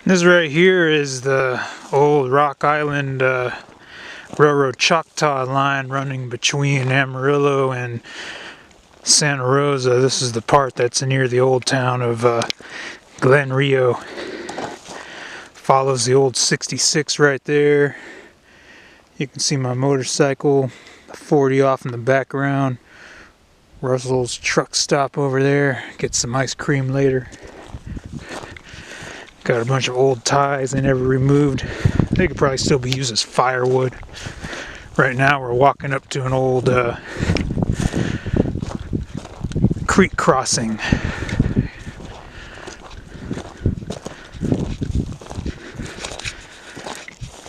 This right here is the old Rock Island Railroad Choctaw line running between Amarillo and Santa Rosa. This is the part that's near the old town of Glenrio. Follows the old 66 right there. You can see my motorcycle, 40 off in the background. Russell's truck stop over there. Get some ice cream later. Got a bunch of old ties they never removed. They could probably still be used as firewood. Right now we're walking up to an old creek crossing.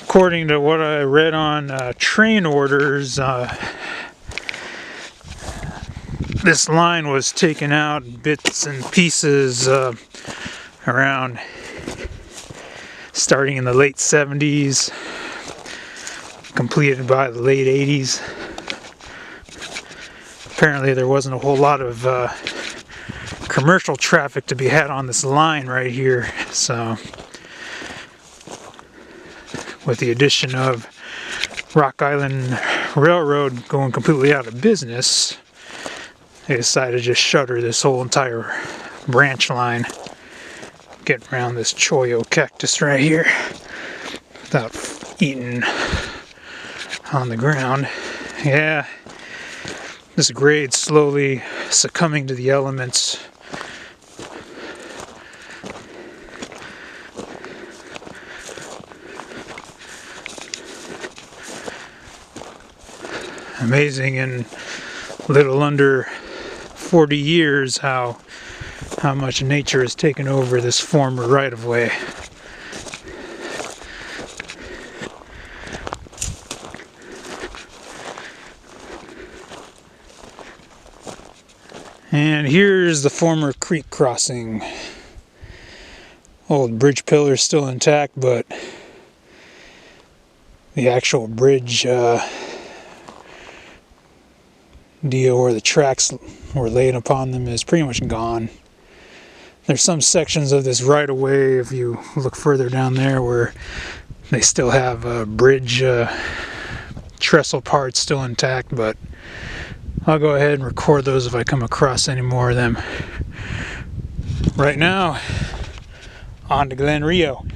According to what I read on train orders, this line was taken out in bits and pieces around starting in the late 70s, completed by the late 80s. Apparently there wasn't a whole lot of commercial traffic to be had on this line right here, so with the addition of Rock Island Railroad going completely out of business, they decided to just shutter this whole entire branch line. Get around this choyo cactus right here without eating on the ground. Yeah, this grade's slowly succumbing to the elements. Amazing in little under 40 years how much nature has taken over this former right-of-way. And here's the former creek crossing. Old bridge pillar still intact, but the actual bridge deal where the tracks were laid upon them is pretty much gone. There's some sections of this right-of-way, if you look further down there, where they still have bridge trestle parts still intact, but I'll go ahead and record those if I come across any more of them. Right now, on to Glenrio.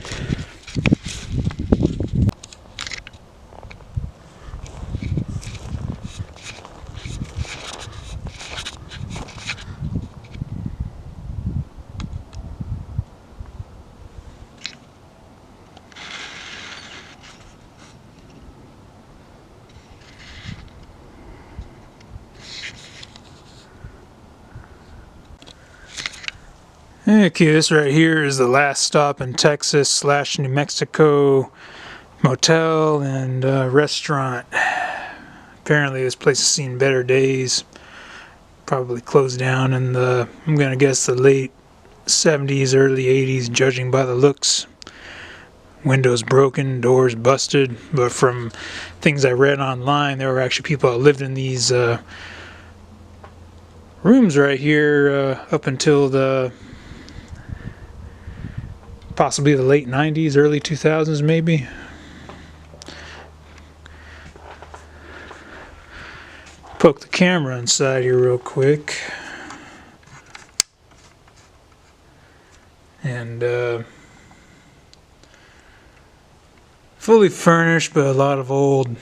Okay, this right here is the last stop in Texas / New Mexico motel and restaurant. Apparently this place has seen better days. Probably closed down in the, I'm gonna guess, the late 70s, early 80s, judging by the looks. Windows broken, doors busted, but from things I read online, there were actually people that lived in these rooms right here up until the possibly the late 90s, early 2000s maybe. Poke the camera inside here real quick. And fully furnished, but a lot of old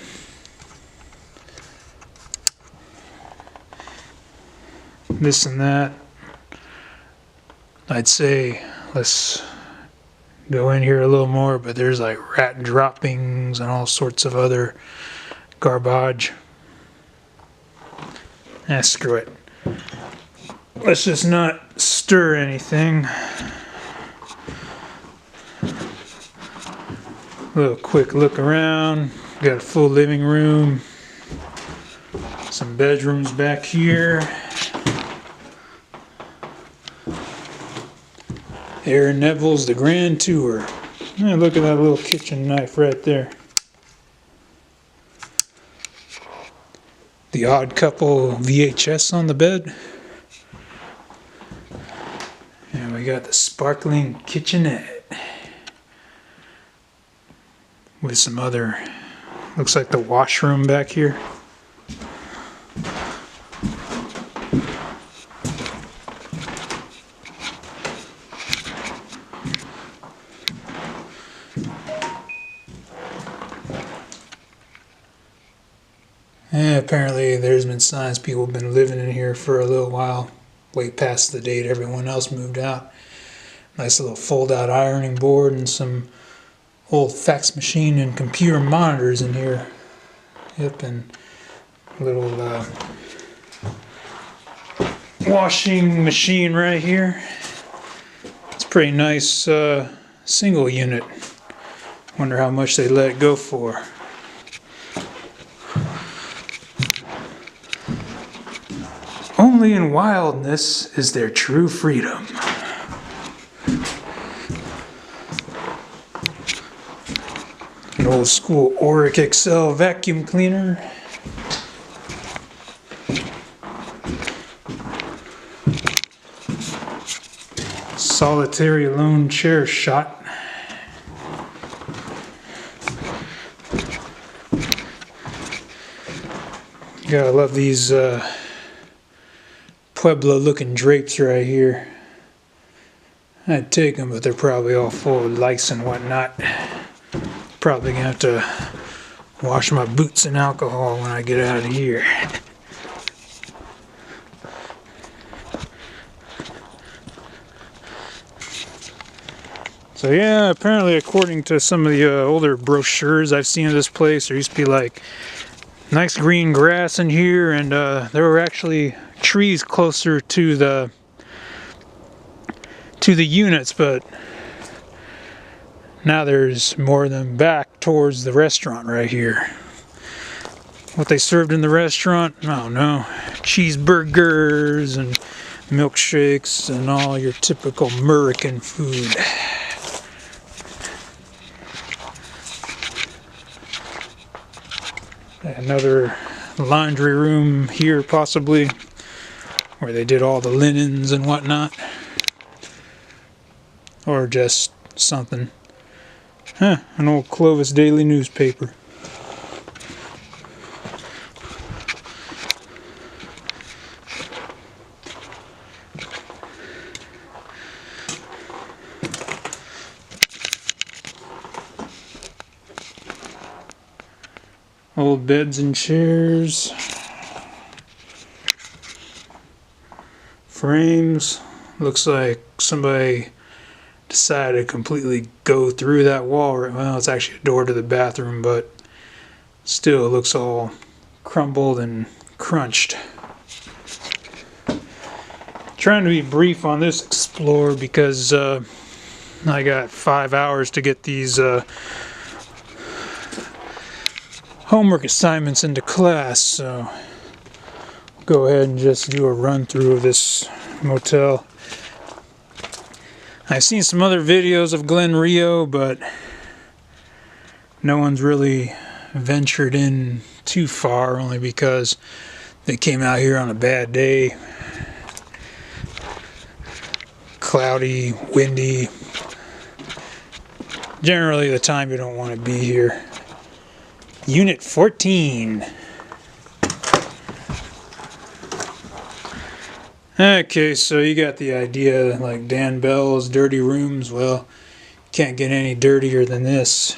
this and that. I'd say let's go in here a little more, but there's like rat droppings and all sorts of other garbage. Screw it. Let's just not stir anything. A little quick look around. Got a full living room. Some bedrooms back here. Aaron Neville's The Grand Tour. Yeah, look at that little kitchen knife right there. The Odd Couple VHS on the bed. And we got the sparkling kitchenette. with some other, looks like the washroom back here. And apparently there's been signs people have been living in here for a little while, way past the date everyone else moved out. Nice little fold-out ironing board and some old fax machine and computer monitors in here. Yep, and a little washing machine right here. It's a pretty nice single unit. Wonder how much they let it go for. Only in wildness is there true freedom. An old school Oric XL vacuum cleaner. Solitary lone chair shot. Gotta love these Pueblo looking drapes right here. I'd take them, but they're probably all full of lice and whatnot. Probably gonna have to wash my boots in alcohol when I get out of here. So yeah, apparently according to some of the older brochures I've seen of this place, there used to be like nice green grass in here, and there were actually trees closer to the units, but now there's more of them back towards the restaurant right here. What they served in the restaurant, I don't know. Cheeseburgers and milkshakes and all your typical American food. Another laundry room here possibly, where they did all the linens and whatnot. Or just something. Huh, an old Clovis Daily newspaper. Old beds and chairs. Frames. Looks like somebody decided to completely go through that wall. Well, it's actually a door to the bathroom, but still it looks all crumbled and crunched. Trying to be brief on this explore because I got 5 hours to get these homework assignments into class, so I'll go ahead and just do a run through of this motel. I've seen some other videos of Glenrio, but no one's really ventured in too far, only because they came out here on a bad day. Cloudy, windy. Generally the time you don't want to be here. Unit 14. Okay, so you got the idea, like Dan Bell's dirty rooms. Well, can't get any dirtier than this.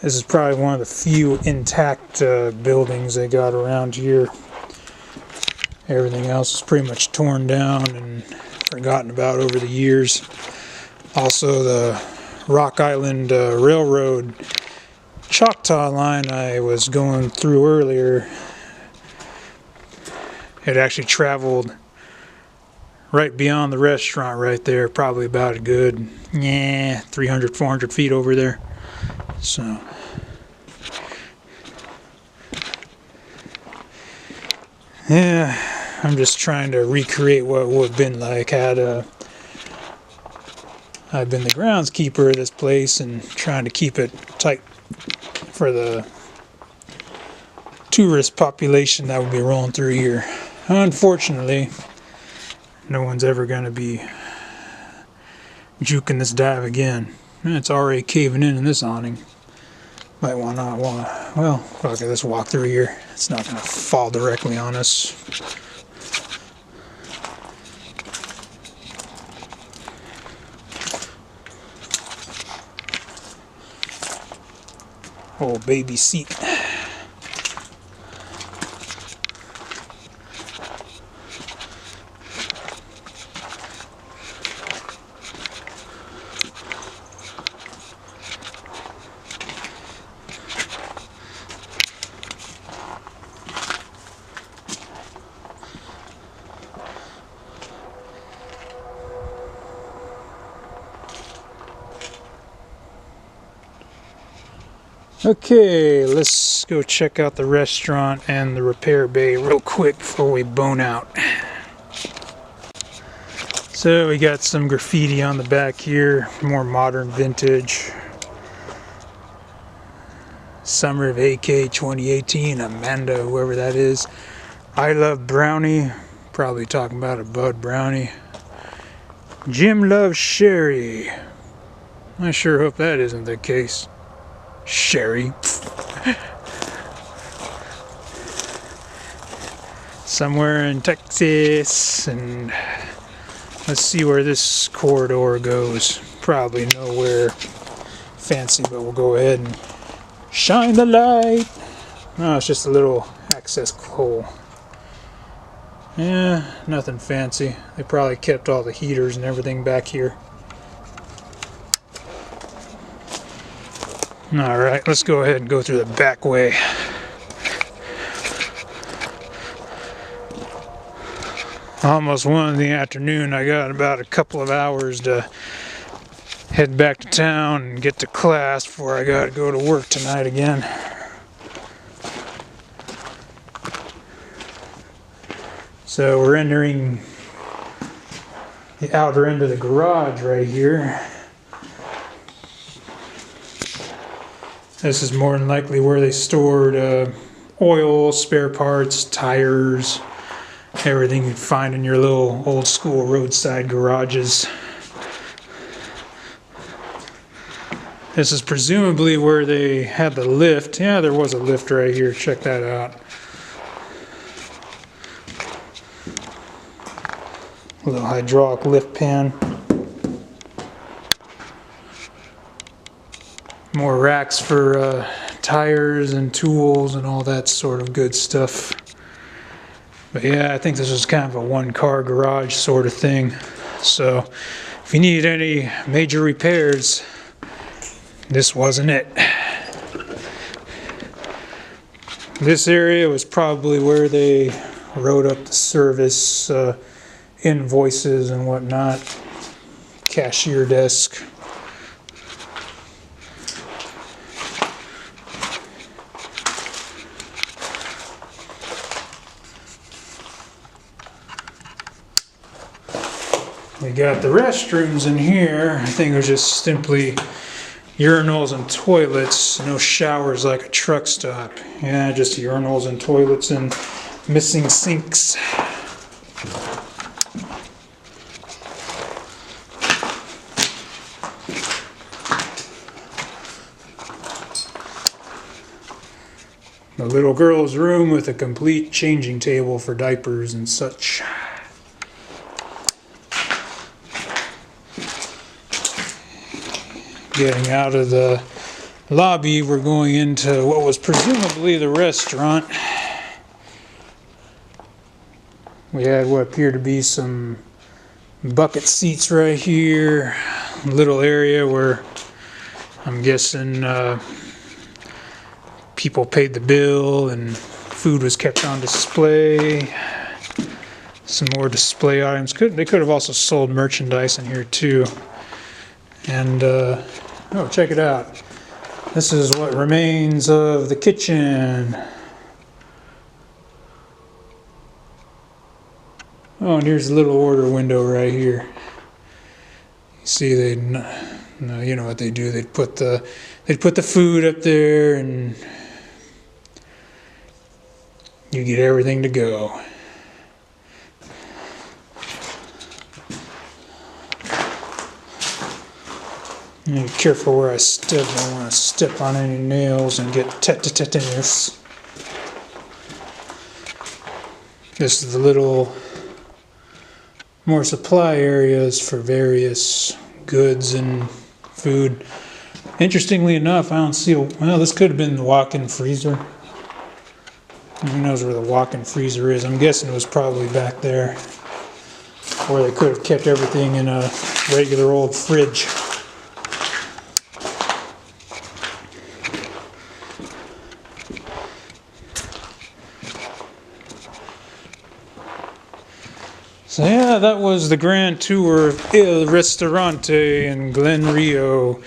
This is probably one of the few intact buildings they got around here. Everything else is pretty much torn down and forgotten about over the years. Also, the Rock Island Railroad Choctaw line I was going through earlier, it actually traveled right beyond the restaurant right there, probably about a good 300, 400 feet over there. So yeah, I'm just trying to recreate what it would have been like had I've been the groundskeeper of this place, and trying to keep it tight for the tourist population that would be rolling through here. Unfortunately, no one's ever going to be juking this dive again. It's already caving in this awning. Might not want to, well, okay, let's walk through here. It's not going to fall directly on us. Oh, baby seat. Okay, let's go check out the restaurant and the repair bay real quick before we bone out. So we got some graffiti on the back here, more modern vintage. Summer of AK 2018, Amanda, whoever that is. I love brownie, probably talking about a Bud brownie. Jim loves sherry. I sure hope that isn't the case. Sherry. Somewhere in Texas, and let's see where this corridor goes. Probably nowhere fancy, but we'll go ahead and shine the light. No, it's just a little access hole. Yeah, nothing fancy. They probably kept all the heaters and everything back here. Alright, let's go ahead and go through the back way. Almost 1 in the afternoon. I got about a couple of hours to head back to town and get to class before I gotta go to work tonight again. So we're entering the outer end of the garage right here. This is more than likely where they stored oil, spare parts, tires, everything you'd find in your little old school roadside garages. This is presumably where they had the lift. Yeah, there was a lift right here. Check that out. A little hydraulic lift pan. More racks for tires and tools and all that sort of good stuff. But yeah, I think this was kind of a one-car garage sort of thing. So if you need any major repairs, this wasn't it. This area was probably where they wrote up the service invoices and whatnot. Cashier desk. We got the restrooms in here. I think it was just simply urinals and toilets. No showers like a truck stop. Yeah, just urinals and toilets and missing sinks. The little girl's room with a complete changing table for diapers and such. Getting out of the lobby, we're going into what was presumably the restaurant. We had what appeared to be some bucket seats right here. A little area where I'm guessing people paid the bill and food was kept on display. Some more display items. They could have also sold merchandise in here too. And oh, check it out. This is what remains of the kitchen. Oh, and here's a little order window right here. You see, no, you know what they do? They'd put the food up there, and you get everything to go. Be careful where I step. I don't want to step on any nails and get tetanus. This is the little more supply areas for various goods and food. Interestingly enough, I don't see a, well, this could have been the walk-in freezer. Who knows where the walk-in freezer is? I'm guessing it was probably back there, or they could have kept everything in a regular old fridge. So yeah, that was the grand tour of Il Ristorante in Glenrio,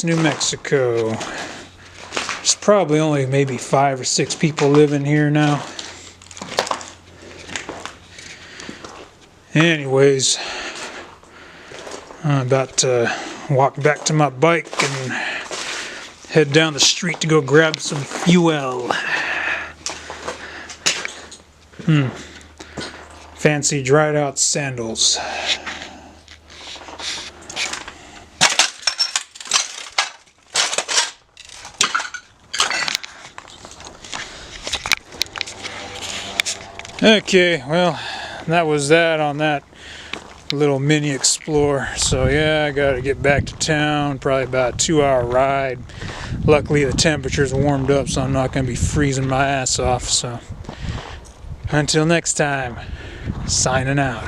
New Mexico. There's probably only maybe 5 or 6 people living here now. Anyways, I'm about to walk back to my bike and head down the street to go grab some fuel. Fancy dried out sandals. Okay, well, that was that on that little mini explore. So yeah, I gotta get back to town, probably about a 2-hour ride. Luckily the temperature's warmed up, so I'm not gonna be freezing my ass off. So until next time, signing out.